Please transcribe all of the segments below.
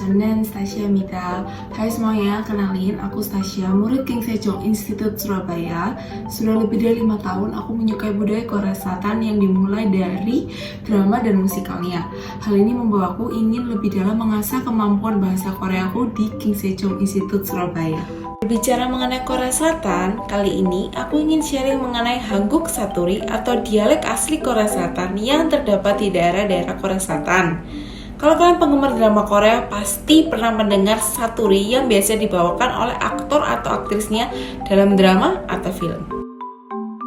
저는 Stasia입니다. Hai semuanya, kenalin aku Stasia, murid King Sejong Institute Surabaya. Sudah lebih dari 5 tahun aku menyukai budaya Korea Selatan yang dimulai dari drama dan musikalnya. Hal ini membawaku ingin lebih dalam mengasah kemampuan bahasa Koreaku di King Sejong Institute Surabaya. Berbicara mengenai Korea Selatan, kali ini aku ingin sharing mengenai Hanguk Saturi atau dialek asli Korea Selatan yang terdapat di daerah-daerah Korea Selatan. Kalau kalian penggemar drama Korea, pasti pernah mendengar Saturi yang biasa dibawakan oleh aktor atau aktrisnya dalam drama atau film.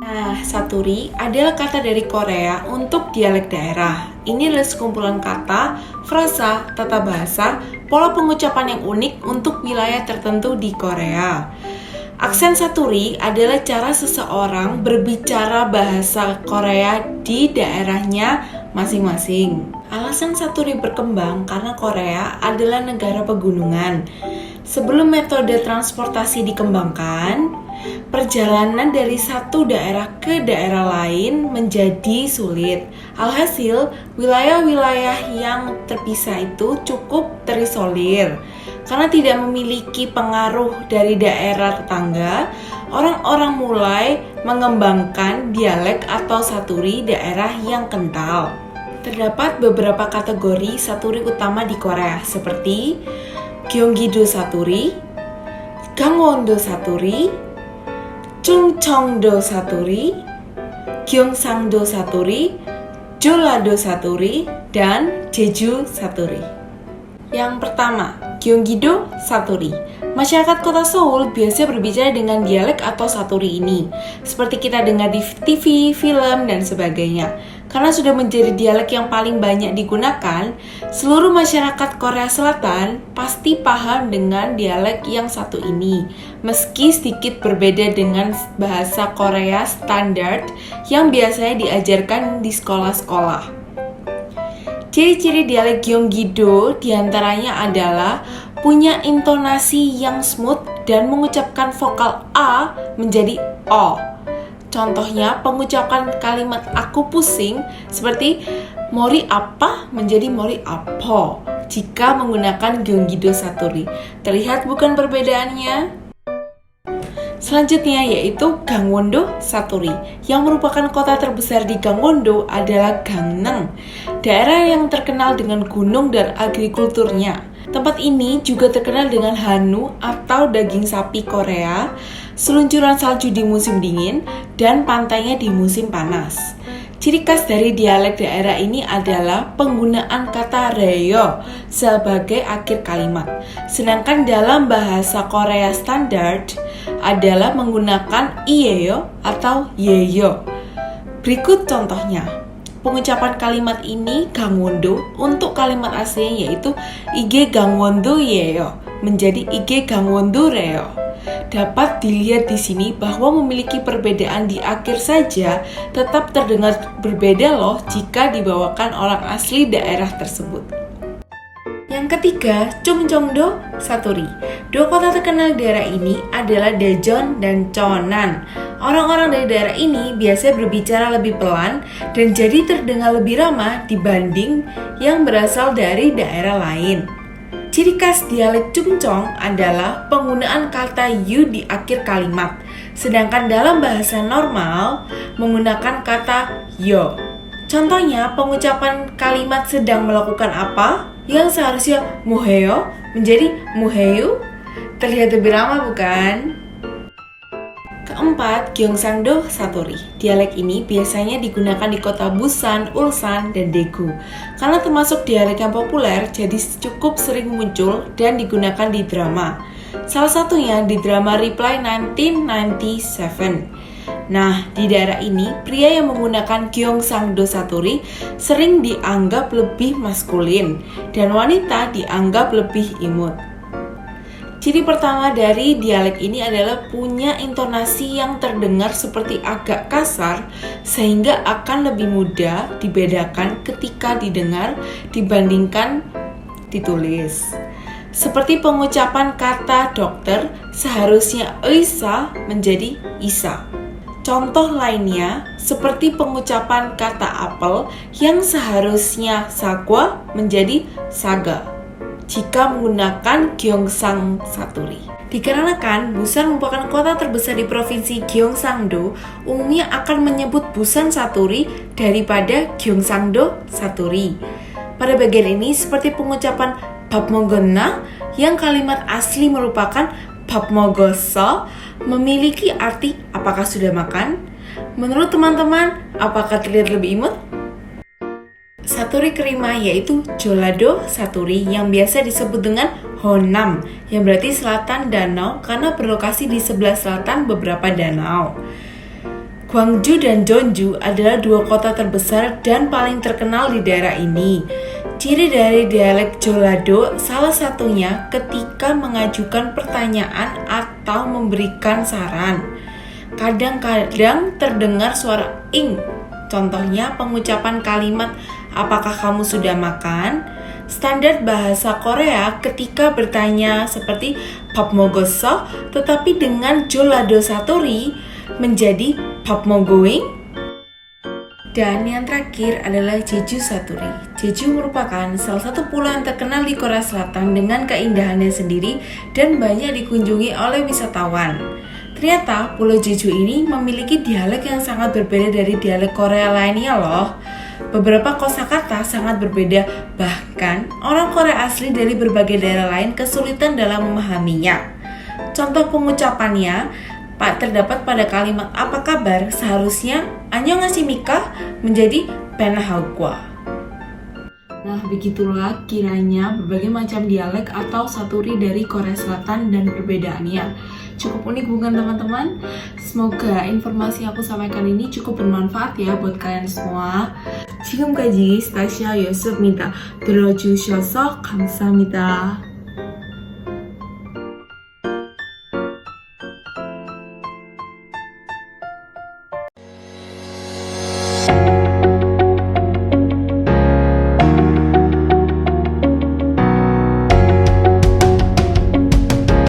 Nah, Saturi adalah kata dari Korea untuk dialek daerah. Ini adalah sekumpulan kata, frasa, tata bahasa, pola pengucapan yang unik untuk wilayah tertentu di Korea. Aksen Saturi adalah cara seseorang berbicara bahasa Korea di daerahnya masing-masing. Alasan Saturi berkembang karena Korea adalah negara pegunungan. Sebelum metode transportasi dikembangkan, perjalanan dari satu daerah ke daerah lain menjadi sulit. Alhasil, wilayah-wilayah yang terpisah itu cukup terisolir. Karena tidak memiliki pengaruh dari daerah tetangga, orang-orang mulai mengembangkan dialek atau Saturi daerah yang kental. Terdapat beberapa kategori Saturi utama di Korea seperti Gyeonggi-do Saturi, Gangwon-do Saturi, Chungcheong-do Saturi, Gyeongsang-do Saturi, Jeolla-do Saturi, dan Jeju Saturi. Yang pertama, Gyeonggi-do Saturi. Masyarakat kota Seoul biasa berbicara dengan dialek atau Saturi ini, seperti kita dengar di TV, film, dan sebagainya. Karena sudah menjadi dialek yang paling banyak digunakan, seluruh masyarakat Korea Selatan pasti paham dengan dialek yang satu ini, meski sedikit berbeda dengan bahasa Korea standar yang biasanya diajarkan di sekolah-sekolah. Ciri-ciri dialek Gyeonggi-do diantaranya adalah punya intonasi yang smooth dan mengucapkan vokal A menjadi O. Contohnya pengucapan kalimat aku pusing seperti mori apa menjadi mori apo jika menggunakan Gyeonggi-do Saturi. Terlihat bukan perbedaannya? Selanjutnya yaitu Gangwon-do Saturi, yang merupakan kota terbesar di Gangwon-do adalah Gangneung, daerah yang terkenal dengan gunung dan agrikulturnya. Tempat ini juga terkenal dengan Hanu atau daging sapi Korea, seluncuran salju di musim dingin, dan pantainya di musim panas. Ciri khas dari dialek daerah ini adalah penggunaan kata reyo sebagai akhir kalimat. Sedangkan dalam bahasa Korea standar adalah menggunakan iyeyo atau yeyo. Berikut contohnya. Pengucapan kalimat ini Gangwon-do untuk kalimat aslinya yaitu Ige Gangwon-do yeyo menjadi Ige Gangwon-do reyo. Dapat dilihat di sini bahwa memiliki perbedaan di akhir saja tetap terdengar berbeda loh jika dibawakan orang asli daerah tersebut. Yang ketiga, Chungcheong-do Saturi. Dua kota terkenal daerah ini adalah Daejeon dan Cheonan. Orang-orang dari daerah ini biasa berbicara lebih pelan dan jadi terdengar lebih ramah dibanding yang berasal dari daerah lain. Ciri khas dialek Chungcheong adalah penggunaan kata you di akhir kalimat, sedangkan dalam bahasa normal menggunakan kata yo. Contohnya, pengucapan kalimat sedang melakukan apa yang seharusnya muheyo menjadi muheyu. Terlihat lebih ramah bukan? Keempat, Gyeongsang-do Saturi. Dialek ini biasanya digunakan di kota Busan, Ulsan, dan Daegu. Karena termasuk dialek yang populer, jadi cukup sering muncul dan digunakan di drama. Salah satunya di drama Reply 1997. Nah, di daerah ini, pria yang menggunakan Gyeongsang-do Saturi sering dianggap lebih maskulin, dan wanita dianggap lebih imut. Ciri pertama dari dialek ini adalah punya intonasi yang terdengar seperti agak kasar sehingga akan lebih mudah dibedakan ketika didengar dibandingkan ditulis. Seperti pengucapan kata dokter seharusnya Eisa menjadi Isa. Contoh lainnya seperti pengucapan kata apel yang seharusnya sagwa menjadi saga. jika menggunakan Gyeongsang Saturi. Dikarenakan Busan merupakan kota terbesar di provinsi Gyeongsang-do, umumnya akan menyebut Busan Saturi daripada Gyeongsang-do Saturi. Pada bagian ini seperti pengucapan 밥 먹었나 yang kalimat asli merupakan 밥 먹었어 memiliki arti apakah sudah makan? Menurut teman-teman, apakah terlihat lebih imut? Saturi kelima yaitu Jeollado Saturi yang biasa disebut dengan Honam yang berarti selatan danau karena berlokasi di sebelah selatan beberapa danau. Gwangju dan Jeonju adalah dua kota terbesar dan paling terkenal di daerah ini. Ciri dari dialek Jeollado salah satunya ketika mengajukan pertanyaan atau memberikan saran. Kadang-kadang terdengar suara ing. Contohnya pengucapan kalimat apakah kamu sudah makan? Standar bahasa Korea ketika bertanya seperti 밥 먹었어 tetapi dengan Jeollado Saturi menjadi 밥 먹어잉? Dan yang terakhir adalah Jeju Saturi. Jeju merupakan salah satu pulau yang terkenal di Korea Selatan dengan keindahannya sendiri dan banyak dikunjungi oleh wisatawan. Ternyata Pulau Jeju ini memiliki dialek yang sangat berbeda dari dialek Korea lainnya loh. Beberapa kosakata sangat berbeda, bahkan orang Korea asli dari berbagai daerah lain kesulitan dalam memahaminya. Contoh pengucapannya terdapat pada kalimat apa kabar seharusnya annyeonghasimika menjadi penahagwa. Nah, begitulah kiranya berbagai macam dialek atau saturi dari Korea Selatan dan perbedaannya. Cukup unik bukan teman-teman? Semoga informasi yang aku sampaikan ini cukup bermanfaat ya buat kalian semua. 지금까지 스타시아였습니다. 들어주셔서 감사합니다.